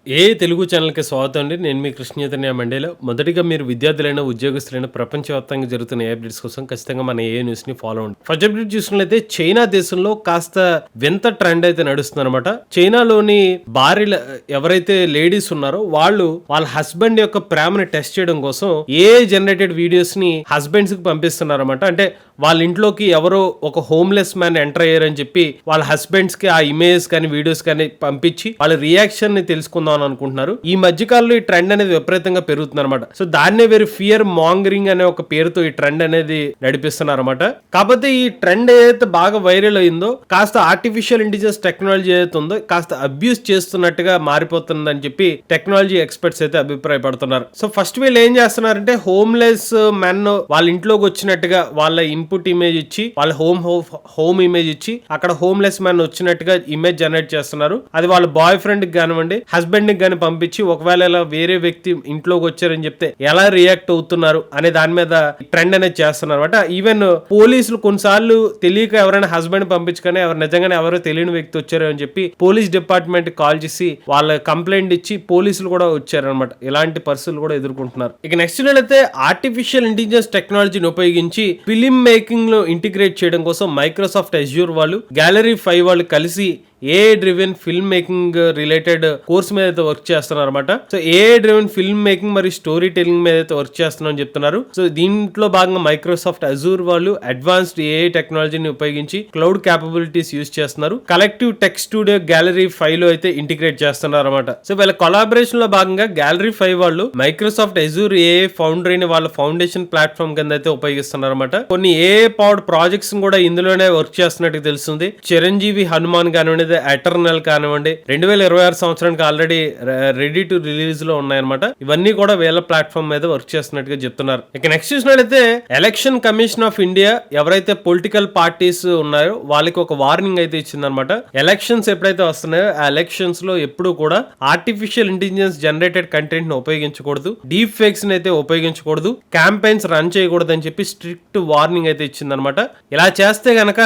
ఏ తెలుగు ఛానల్‌కి స్వాగతం అండి. నేను మీ కృష్ణ చైతన్య మండేలో. మొదటిగా మీరు విద్యార్థులైన, ఉద్యోగస్తులైన ప్రపంచవ్యాప్తంగా జరుగుతున్న ఏ అప్డేట్స్ కోసం ఖచ్చితంగా మన ఏ న్యూస్‌ని ఫాలో అవ్వండి. ఫస్ట్ అప్డేట్ చూసుకున్నట్లయితే చైనా దేశంలో కాస్త వింత ట్రెండ్ అయితే నడుస్తుందన్నమాట. చైనాలోని భార్యలు ఎవరైతే లేడీస్ ఉన్నారో వాళ్ళు వాళ్ళ హస్బెండ్ యొక్క ప్రేమని టెస్ట్ చేయడం కోసం జనరేటెడ్ వీడియోస్‌ని హస్బెండ్స్‌కి పంపిస్తున్నారన్నమాట. అంటే వాళ్ళ ఇంట్లోకి ఎవరో ఒక హోమ్లెస్ మ్యాన్ ఎంటర్ అయ్యారని చెప్పి వాళ్ళ హస్బెండ్స్ కి ఆ ఇమేజెస్ కానీ వీడియోస్ కానీ పంపించి వాళ్ళ రియాక్షన్ ని తెలుసుకుందాం అని అనుకుంటున్నారు. ఈ మధ్య కాలంలో ఈ ట్రెండ్ అనేది విపరీతంగా పెరుగుతుంది అనమాట. సో దాన్నే వేరే ఫియర్ మాంగరింగ్ అనే ఒక పేరుతో ఈ ట్రెండ్ అనేది నడిపిస్తున్నారు అనమాట. కాకపోతే ఈ ట్రెండ్ ఏదైతే బాగా వైరల్ అయిందో కాస్త ఆర్టిఫిషియల్ ఇంటెలిజెన్స్ టెక్నాలజీ ఏదైతే ఉందో కాస్త అబ్యూస్ చేస్తున్నట్టుగా మారిపోతుందని చెప్పి టెక్నాలజీ ఎక్స్పర్ట్స్ అయితే అభిప్రాయపడుతున్నారు. సో ఫస్ట్ వీళ్ళు ఏం చేస్తున్నారంటే హోమ్లెస్ మెన్ వాళ్ళ ఇంట్లోకి వచ్చినట్టుగా వాళ్ళ ఇన్పుట్ ఇమేజ్ ఇచ్చి వాళ్ళ హోమ్ ఇమేజ్ ఇచ్చి అక్కడ హోమ్లెస్ మ్యాన్ వచ్చినట్టుగా ఇమేజ్ జనరేట్ చేస్తున్నారు. అది వాళ్ళ బాయ్ ఫ్రెండ్ కి కానివ్వండి, హస్బెండ్ కి కానీ పంపించి ఒకవేళ ఇలా వేరే వ్యక్తి ఇంట్లోకి వచ్చారని చెప్తే ఎలా రియాక్ట్ అవుతున్నారు అనే దాని మీద ట్రెండ్ అనేది చేస్తున్నారు అనమాట. ఈవెన్ పోలీసులు కొన్నిసార్లు తెలియక ఎవరైనా హస్బెండ్ పంపించుకొని నిజంగానే ఎవరో తెలియని వ్యక్తి వచ్చారు అని చెప్పి పోలీస్ డిపార్ట్మెంట్ కాల్ చేసి వాళ్ళ కంప్లైంట్ ఇచ్చి పోలీసులు కూడా వచ్చారనమాట. ఇలాంటి పరిస్థితులు కూడా ఎదుర్కొంటున్నారు. ఇక నెక్స్ట్ అయితే ఆర్టిఫిషియల్ ఇంటెలిజెన్స్ టెక్నాలజీని ఉపయోగించి ఫిలిం మేకింగ్ లో ఇంటిగ్రేట్ చేయడం కోసం మైక్రోసాఫ్ట్ అజ్యూర్ వాళ్ళు, గ్యాలరీ 5 వాళ్ళు కలిసి AI driven film making related course మీద అయితే వర్క్ చేస్తున్నారు అనమాట. So AI driven film making మరియు స్టోరీ టెల్లింగ్ మీద అయితే వర్క్ చేస్తున్నారని చెప్తున్నారు. సో దీంట్లో భాగంగా మైక్రోసాఫ్ట్ అజూర్ వాళ్ళు అడ్వాన్స్డ్ ఏఐ టెక్నాలజీని ఉపయోగించి క్లౌడ్ క్యాపబిలిటీస్ యూజ్ చేస్తున్నారు. కలెక్టివ్ టెక్స్ట్ స్టూడియో గ్యాలరీ 5 లో అయితే ఇంటిగ్రేట్ చేస్తున్నారు అనమాట. సో వీళ్ళ కొలాబరేషన్ లో భాగంగా గ్యాలరీ 5 వాళ్ళు మైక్రోసాఫ్ట్ అజూర్ ఏఐ ఫౌండరీని వాళ్ళ ఫౌండేషన్ ప్లాట్ఫామ్ కింద అయితే ఉపయోగిస్తున్నారు అనమాట. కొన్ని ఏఐ పవర్డ్ ప్రాజెక్ట్స్ కూడా ఇందులోనే వర్క్ చేస్తున్నట్టు తెలుస్తుంది. చిరంజీవి హనుమాన్ కానివ్వండి, ఎటర్నల్ కానివ్వండి, 2026 సంవత్సరానికి ఆల్రెడీ రెడీ టు రిలీజ్ లో ఉన్నాయన్నమాట. ఇవన్నీ కూడా వేల ప్లాట్ఫామ్ మీద వర్క్ చేస్తున్నట్టుగా చెప్తున్నారు. ఇక నెక్స్ట్ చూసినట్లయితే ఎలక్షన్ కమిషన్ ఆఫ్ ఇండియా ఎవరైతే పొలిటికల్ పార్టీస్ ఉన్నాయో వాళ్ళకి ఒక వార్నింగ్ అయితే ఇచ్చిందనమాట. ఎలక్షన్స్ ఎప్పుడైతే వస్తున్నాయో ఆ ఎలక్షన్స్ లో ఎప్పుడు కూడా ఆర్టిఫిషియల్ ఇంటెలిజెన్స్ జనరేటెడ్ కంటెంట్ ని ఉపయోగించకూడదు, డీప్ ఫేక్స్ ని అయితే ఉపయోగించకూడదు, క్యాంపెయిన్స్ రన్ చేయకూడదు అని చెప్పి స్ట్రిక్ట్ వార్నింగ్ అయితే ఇచ్చిందనమాట. ఇలా చేస్తే గనక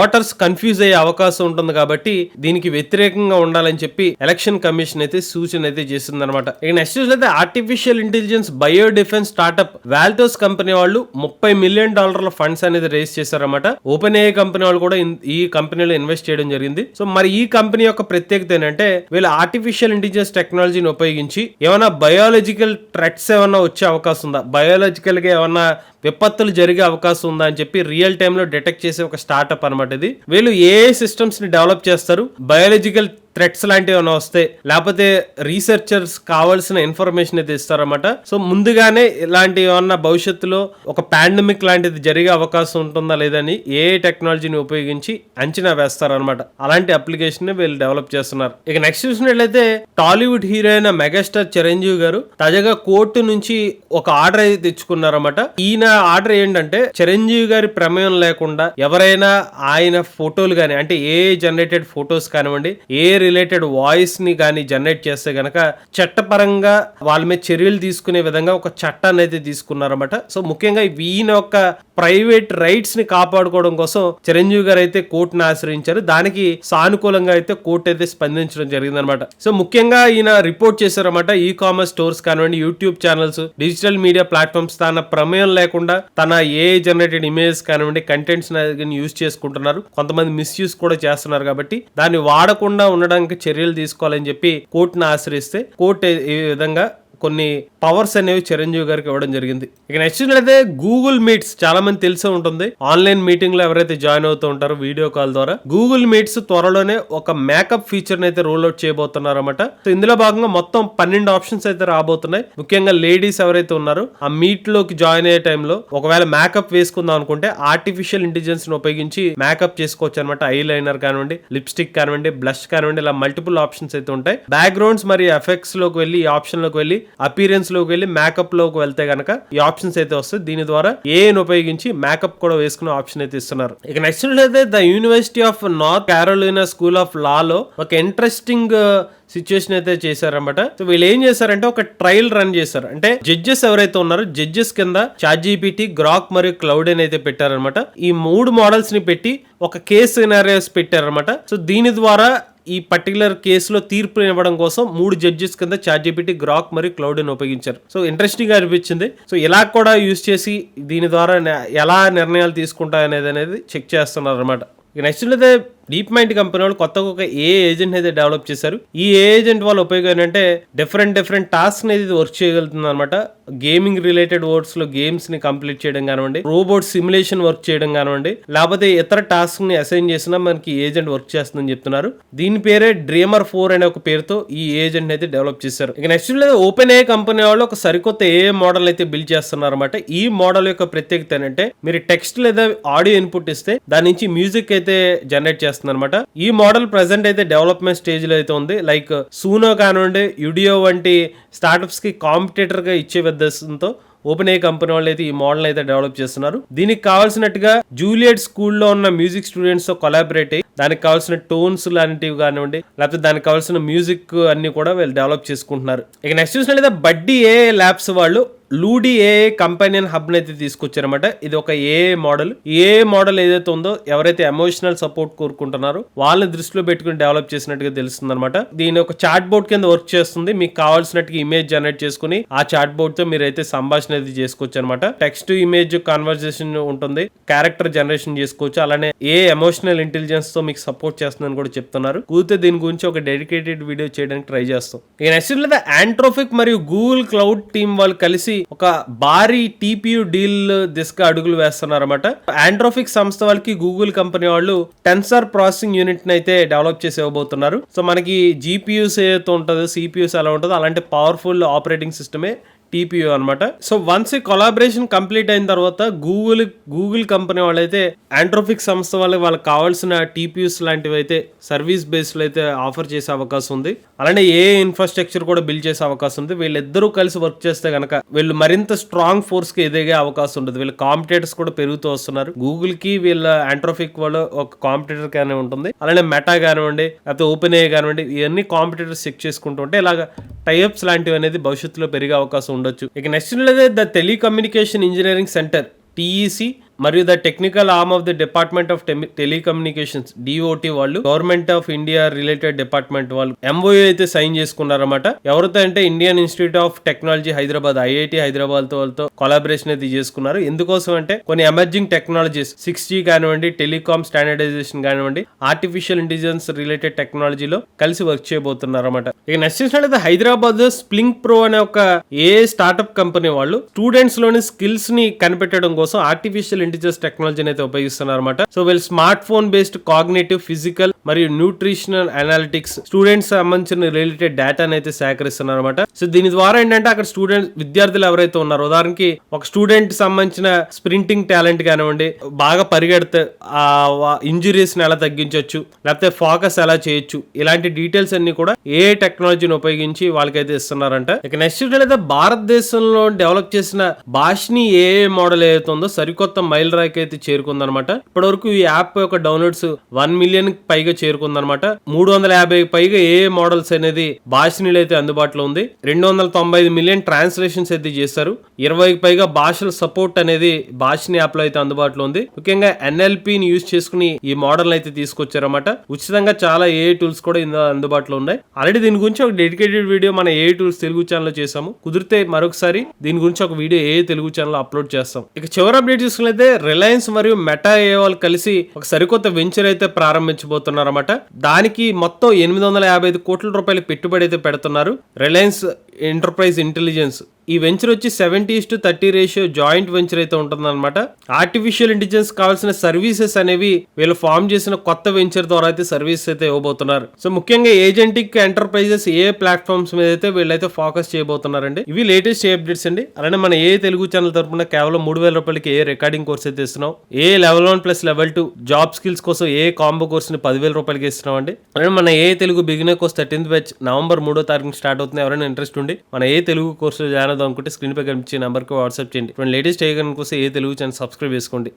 ఓటర్స్ కన్ఫ్యూజ్ అయ్యే అవకాశం ఉంటుంది కాబట్టి దీనికి వ్యతిరేకంగా ఉండాలని చెప్పి ఎలక్షన్ కమిషన్ అయితే సూచన అయితే చేసింది అనమాట. ఇక నెక్స్ట్ అయితే artificial intelligence bio defence startup Valthos company వాళ్ళు $30 మిలియన్ ఫండ్స్ అనేది రేస్ చేశారన్నమాట. ఓపెన్ ఏఐ కంపెనీ వాళ్ళు కూడా ఈ కంపెనీలో ఇన్వెస్ట్ చేయడం జరిగింది. సో మరి ఈ కంపెనీ యొక్క ప్రత్యేకత ఏంటంటే వీళ్ళు ఆర్టిఫిషియల్ ఇంటెలిజెన్స్ టెక్నాలజీని ఉపయోగించి ఏమైనా బయాలజికల్ థ్రెట్స్ ఏమైనా వచ్చే అవకాశం ఉందా, బయాలజికల్ గా ఏమన్నా విపత్తులు జరిగే అవకాశం ఉందా అని చెప్పి రియల్ టైమ్ లో డిటెక్ట్ చేసే ఒక స్టార్ట్అప్ అనమాట ఇది. వీళ్ళు ఏఐ సిస్టమ్స్ ని డెవలప్ చేస్తారు. బయాలజికల్ థ్రెట్స్ లాంటివి ఏమైనా వస్తే లేకపోతే రీసెర్చర్స్ కావాల్సిన ఇన్ఫర్మేషన్ అయితే ఇస్తారన్నమాట. సో ముందుగానే ఇలాంటి ఏమన్నా భవిష్యత్తులో ఒక పాండమిక్ లాంటిది జరిగే అవకాశం ఉంటుందా లేదని ఏఐ టెక్నాలజీని ఉపయోగించి అంచనా వేస్తారనమాట. అలాంటి అప్లికేషన్ వీళ్ళు డెవలప్ చేస్తున్నారు. ఇక నెక్స్ట్ చూసినట్లయితే టాలీవుడ్ హీరో అయిన మెగాస్టార్ చిరంజీవి గారు తాజాగా కోర్టు నుంచి ఒక ఆర్డర్ అయితే తెచ్చుకున్నారన్నమాట. ఈయన ఆర్డర్ ఏంటంటే చిరంజీవి గారి ప్రమేయం లేకుండా ఎవరైనా ఆయన ఫోటోలు కానీ అంటే ఏఐ జనరేటెడ్ ఫోటోస్ కానివ్వండి, ఏ రిలేటెడ్ వాయిస్ ని కానీ జనరేట్ చేస్తే గనక చట్టపరంగా వాళ్ళ మీద చర్యలు తీసుకునే విధంగా ఒక చట్టాన్ని అయితే తీసుకున్నారన్నమాట. సో ముఖ్యంగా ఈయన యొక్క ప్రైవేట్ రైట్స్ ని కాపాడుకోవడం కోసం చిరంజీవి గారు అయితే కోర్టును ఆశ్రయించారు. దానికి సానుకూలంగా అయితే కోర్టు అయితే స్పందించడం జరిగిందనమాట. సో ముఖ్యంగా ఈయన రిపోర్ట్ చేశారన్నమాట. ఈ కామర్స్ స్టోర్స్ కానివ్వండి, YouTube channels, digital media platforms తన ప్రమేయం లేకుండా తన ఏఐ జనరేటెడ్ ఇమేజెస్ కానివ్వండి, కంటెంట్స్ యూజ్ చేసుకుంటున్నారు. కొంతమంది మిస్యూజ్ కూడా చేస్తున్నారు కాబట్టి దాన్ని వాడకుండా ఉండడానికి చర్యలు తీసుకోవాలని చెప్పి కోర్టును ఆశ్రయిస్తే కోర్టు ఈ విధంగా కొన్ని పవర్స్ అనేవి చిరంజీవి గారికి ఇవ్వడం జరిగింది. ఇక నెక్స్ట్ అయితే గూగుల్ మీట్స్ చాలా మంది తెలిసే ఉంటుంది. ఆన్లైన్ మీటింగ్ లో ఎవరైతే జాయిన్ అవుతూ ఉంటారో వీడియో కాల్ ద్వారా గూగుల్ మీట్స్ త్వరలోనే ఒక మేకప్ ఫీచర్ అయితే రోల్ అవుట్ చేయబోతున్నారు అనమాట. సో ఇందులో భాగంగా మొత్తం 12 ఆప్షన్స్ అయితే రాబోతున్నాయి. ముఖ్యంగా లేడీస్ ఎవరైతే ఉన్నారో ఆ మీట్ లోకి జాయిన్ అయ్యే టైంలో ఒకవేళ మేకప్ వేసుకుందాం అనుకుంటే ఆర్టిఫిషియల్ ఇంటెలిజెన్స్ ని ఉపయోగించి మేకప్ చేసుకోవచ్చు అనమాట. ఐ లైనర్ కానివ్వండి, లిప్స్టిక్ కానివ్వండి, బ్లష్ కానివ్వండి, ఇలా మల్టిపుల్ ఆప్షన్స్ అయితే ఉంటాయి. బ్యాక్గ్రౌండ్స్ మరియు ఎఫెక్ట్స్ లోకి వెళ్ళి ఈ ఆప్షన్ లోకి వెళ్ళి అపీరెన్స్ లోకి వెళ్ళి మేకప్ లోకి వెళ్తే గనక ఈ ఆప్షన్స్ అయితే వస్తాయి. దీని ద్వారా ఏఐని ఉపయోగించి మేకప్ కూడా వేసుకునే ఆప్షన్ అయితే ఇస్తున్నారు. ఇక నెక్స్ట్ అయితే the university of north Carolina school of law లో ఒక ఇంట్రెస్టింగ్ సిచ్యువేషన్ అయితే చేశారన్నమాట. సో వీళ్ళు ఏం చేశారంటే ఒక ట్రయల్ రన్ చేశారు. అంటే జడ్జెస్ ఎవరైతే ఉన్నారో జడ్జెస్ కింద ChatGPT, గ్రాక్ మరియు క్లౌడ్ అని అయితే పెట్టారనమాట. ఈ 3 మోడల్స్ ని పెట్టి ఒక కేస్ సినారియోస్ పెట్టారనమాట. సో దీని ద్వారా ఈ పర్టికులర్ కేసులో తీర్పు ఇవ్వడం కోసం 3 జడ్జెస్ కింద ChatGPT, గ్రాక్ మరియు క్లౌడ్ ని ఉపయోగించారు. సో ఇంట్రెస్టింగ్ గా అనిపించింది. సో ఇలా కూడా యూజ్ చేసి దీని ద్వారా ఎలా నిర్ణయాలు తీసుకుంటాయనేది చెక్ చేస్తున్నారు అనమాట. నెక్స్ట్ అయితే డీప్ మైండ్ కంపెనీ వాళ్ళు కొత్తగా ఒక ఏజెంట్ అయితే డెవలప్ చేశారు. ఈ ఏజెంట్ వాళ్ళ ఉపయోగం ఏంటంటే డిఫరెంట్ టాస్క్ అనేది వర్క్ చేయగలుగుతుంది అనమాట. గేమింగ్ రిలేటెడ్ వర్డ్స్ లో గేమ్స్ ని కంప్లీట్ చేయడం కానివ్వండి, రోబోట్ సిమ్యులేషన్ వర్క్ చేయడం కానివ్వండి, లేకపోతే ఇతర టాస్క్ ని అసైన్ చేసినా మనకి ఏజెంట్ వర్క్ చేస్తుందని చెప్తున్నారు. దీని పేరే డ్రీమర్ 4 అనే ఒక పేరుతో ఈ ఏజెంట్ అయితే డెవలప్ చేశారు. ఇక నెక్స్ట్ ఓపెన్ ఏ కంపెనీ వాళ్ళు ఒక సరికొత్త ఏ మోడల్ అయితే బిల్డ్ చేస్తున్నారు అనమాట. ఈ మోడల్ యొక్క ప్రత్యేకత ఏంటంటే మీరు టెక్స్ట్ లేదా ఆడియో ఇన్పుట్ ఇస్తే దాని నుంచి మ్యూజిక్ అయితే జనరేట్ చేస్తుంది అనమాట. ఈ మోడల్ ప్రెసెంట్ అయితే డెవలప్మెంట్ స్టేజ్ లో అయితే ఉంది. లైక్ సూనో కానివ్వండి, యుడియో వంటి స్టార్టప్స్ కి కాంపిటేటర్ గా ఇచ్చే ఉద్దేశంతో ఓపెన్ ఏ కంపెనీ వాళ్ళు అయితే ఈ మోడల్ అయితే డెవలప్ చేస్తున్నారు. దీనికి కావాల్సినట్టుగా జూలియట్ స్కూల్లో ఉన్న మ్యూజిక్ స్టూడెంట్స్ తో కొలాబరేట్ అయ్యి దానికి కావాల్సిన టోన్స్ లాంటివి కానివ్వండి, లేకపోతే దానికి కావాల్సిన మ్యూజిక్ అన్ని కూడా వీళ్ళు డెవలప్ చేసుకుంటున్నారు. ఇక నెక్స్ట్ చూసినట్లయితే బడ్డీ ఏ ల్యాబ్స్ వాళ్ళు లూడీ ఏ కంపెనియన్ హబ్ అయితే తీసుకొచ్చారనమాట. ఇది ఒక ఏ మోడల్ ఏదైతే ఉందో ఎవరైతే ఎమోషనల్ సపోర్ట్ కోరుకుంటున్నారో వాళ్ళని దృష్టిలో పెట్టుకుని డెవలప్ చేసినట్టుగా తెలుస్తుంది అనమాట. దీని ఒక చాట్ బోర్డ్ కింద వర్క్ చేస్తుంది. మీకు కావాల్సినట్టుగా ఇమేజ్ జనరేట్ చేసుకుని ఆ చాట్ బోర్డ్ తో మీరు అయితే సంభాషణ అయితే చేసుకోవచ్చు అనమాట. టెక్స్ట్ ఇమేజ్ కన్వర్జేషన్ ఉంటుంది, క్యారెక్టర్ జనరేషన్ చేసుకోవచ్చు. అలానే ఏ ఎమోషనల్ ఇంటెలిజెన్స్ తో మీకు సపోర్ట్ చేస్తుందని కూడా చెప్తున్నారు. కూర్తే దీని గురించి ఒక డెడికేటెడ్ వీడియో చేయడానికి ట్రై చేస్తాం. ఇక నెక్స్ట్ లేదా ఆంట్రోపిక్ మరియు గూగుల్ క్లౌడ్ టీమ్ వాళ్ళు కలిసి ఒక భారీ TPU డీల్ దిశగా అడుగులు వేస్తున్నారన్నమాట. ఆంట్రోపిక్ సంస్థ వాళ్ళకి గూగుల్ కంపెనీ వాళ్ళు టెన్సర్ ప్రాసెసింగ్ యూనిట్ ని అయితే డెవలప్ చేసి ఇవ్వబోతున్నారు. సో మనకి GPUs ఏదైతే ఉంటుందో, CPUs ఎలా ఉంటుందో అలాంటి పవర్ఫుల్ ఆపరేటింగ్ సిస్టమే TPU అనమాట. సో వన్స్ ఈ కొలాబరేషన్ కంప్లీట్ అయిన తర్వాత గూగుల్ కంపెనీ వాళ్ళైతే ఆంట్రోపిక్ సంస్థ వాళ్ళకి కావాల్సిన TPUs లాంటివి అయితే సర్వీస్ బేస్డ్ అయితే ఆఫర్ చేసే అవకాశం ఉంది. అలానే ఏ ఇన్ఫ్రాస్ట్రక్చర్ కూడా బిల్డ్ చేసే అవకాశం ఉంది. వీళ్ళిద్దరూ కలిసి వర్క్ చేస్తే కనుక వీళ్ళు మరింత స్ట్రాంగ్ ఫోర్స్ కి ఎదిగే అవకాశం ఉంటుంది. వీళ్ళ కాంపిటేటర్స్ కూడా పెరుగుతూ వస్తున్నారు. గూగుల్ కి వీళ్ళ ఆంట్రోపిక్ వాళ్ళు ఒక కాంపిటేటర్ గానే ఉంటుంది. అలానే మెటా కానివ్వండి, లేకపోతే ఓపెన్ ఏ కానివ్వండి, ఇవన్నీ కాంపిటేటర్స్ చెక్ చేసుకుంటూ ఉంటే ఇలాగ టైఅప్స్ లాంటివి అనేది భవిష్యత్తులో పెరిగే అవకాశం ఉండొచ్చు. ఇక next the telecommunication engineering centre TEC మరియు the technical arm of the department of telecommunications DOT వాళ్ళు government of India related department వాళ్ళు MOU అయితే సైన్ చేసుకున్నారన్నమాట. ఎవరితో అంటే Indian institute of technology Hyderabad IIT Hyderabad వాళ్ళతో కొలాబరేషన్ అయితే చేసుకున్నారు. ఎందుకోసం అంటే కొన్ని ఎమర్జింగ్ టెక్నాలజీస్ 6G కానివ్వండి, టెలికామ్ స్టాండర్డైజేషన్ కానివ్వండి, ఆర్టిఫిషియల్ ఇంటెలిజెన్స్ రిలేటెడ్ టెక్నాలజీలో కలిసి వర్క్ చేయబోతున్నారు అన్నమాట. ఇక నెక్స్ట్ చూసినట్లయితే హైదరాబాద్ స్ప్లింగ్ ప్రో అనే ఒక స్టార్ట్అప్ కంపెనీ వాళ్ళు స్టూడెంట్స్ లోని స్కిల్స్ ని కనిపెట్టడం కోసం ఆర్టిఫిషియల్ ఇంటెలిజెన్స్ టెక్నాలజీని అయితే ఉపయోగిస్తున్నారు అనమాట. సో వీళ్ళు smart phone based cognitive, physical మరియు న్యూట్రిషనల్ అనాలిటిక్స్ స్టూడెంట్స్ సంబంధించిన రిలేటెడ్ డేటాని అయితే సేకరిస్తున్నారు అనమాట. సో దీని ద్వారా ఏంటంటే అక్కడ విద్యార్థులు ఎవరైతే ఉన్నారో, ఉదాహరణకి ఒక స్టూడెంట్ సంబంధించిన స్ప్రింటింగ్ టాలెంట్ కానివ్వండి, బాగా పరిగెడితే ఆ ఇంజురీస్ ని ఎలా తగ్గించవచ్చు, లేకపోతే ఫోకస్ ఎలా చేయొచ్చు, ఇలాంటి డీటెయిల్స్ అన్ని కూడా ఏ టెక్నాలజీని ఉపయోగించి వాళ్ళకైతే ఇస్తున్నారంట. ఇక నెక్స్ట్ అయితే భారతదేశంలో డెవలప్ చేసిన భాష్ని ఏ మోడల్ ఏదైతే ఉందో సరికొత్త మైల్ రాయికి అయితే చేరుకుందనమాట. ఇప్పటి వరకు ఈ యాప్ యొక్క డౌన్లోడ్స్ 1 మిలియన్ పైగా చేరుకుందనమాట. 350 పైగా ఏ మోడల్స్ అనేది భాషనీలు అయితే అందుబాటులో ఉంది. 295 మిలియన్ ట్రాన్స్లేషన్స్ అయితే చేశారు. 20 పైగా భాషల సపోర్ట్ అనేది భాషని యాప్ లో అయితే అందుబాటులో ఉంది. ముఖ్యంగా NLP ని యూజ్ చేసుకుని ఈ మోడల్ అయితే తీసుకొచ్చారన్నమాట. ఉచితంగా చాలా ఏ టూల్స్ కూడా అందుబాటులో ఉన్నాయి. ఆల్రెడీ దీని గురించి ఒక డెడికేటెడ్ వీడియో మన ఏ టూల్స్ తెలుగు ఛానల్ లో చేసాము. కుదిరితే మరొకసారి దీని గురించి ఒక వీడియో తెలుగు ఛానల్ అప్లోడ్ చేస్తాం. ఇక చివరి అప్డేట్ చూసుకున్నట్లయితే రిలయన్స్ మరియు మెటా వాళ్ళు కలిసి ఒక సరికొత్త వెంచర్ అయితే ప్రారంభించబోతున్నారన్నమాట. దానికి మొత్తం 855 కోట్ల రూపాయల పెట్టుబడి అయితే పెడుతున్నారు. రిలయన్స్ ఎంటర్ప్రైజ్ ఇంటెలిజెన్స్ ఈ వెంచర్ వచ్చి 70:30 రేషియో జాయింట్ వెంచర్ అయితే ఉంటుందన్నమాట. ఆర్టిఫిషియల్ ఇంటెలిజెన్స్ కావాల్సిన సర్వీసెస్ అనేవి వీళ్ళు ఫామ్ చేసిన కొత్త వెంచర్ ద్వారా అయితే సర్వీస్ అయితే ఇవ్వబోతున్నారు. సో ముఖ్యంగా ఏజెంటిక్ ఎంటర్ప్రైజెస్ ఏ ప్లాట్ఫామ్స్ మీద అయితే వీళ్ళైతే ఫోకస్ చేయబోతున్నారండి. ఇవి లేటెస్ట్ అప్డేట్స్ అండి. అలానే మన తెలుగు ఛానల్ తరపున కేవలం 3000 రూపాయలకి రికార్డింగ్ కోర్స్ అయితే ఇస్తున్నాం. Level 1 plus level 2 job skills కోసం కాంబో కోర్స్ ని 10,000 రూపాయలకి ఇస్తున్నాం అండి. అలానే మన Telugu beginner course 13th batch November 3వ తారీఖున స్టార్ట్ అవుతుంది. ఎవరైనా ఇంట్రెస్ట్ ఉండి మన తెలుగు కోర్సు జాయిన్ అవుదాం అనుకుంటే స్క్రీన్ పై కనిపించే నెంబర్కి వాట్సాప్ చేయండి. లేటెస్ట్ చేయడానికి కోసం తెలుగు ఛానల్ సబ్స్క్రైబ్ చేసుకోండి.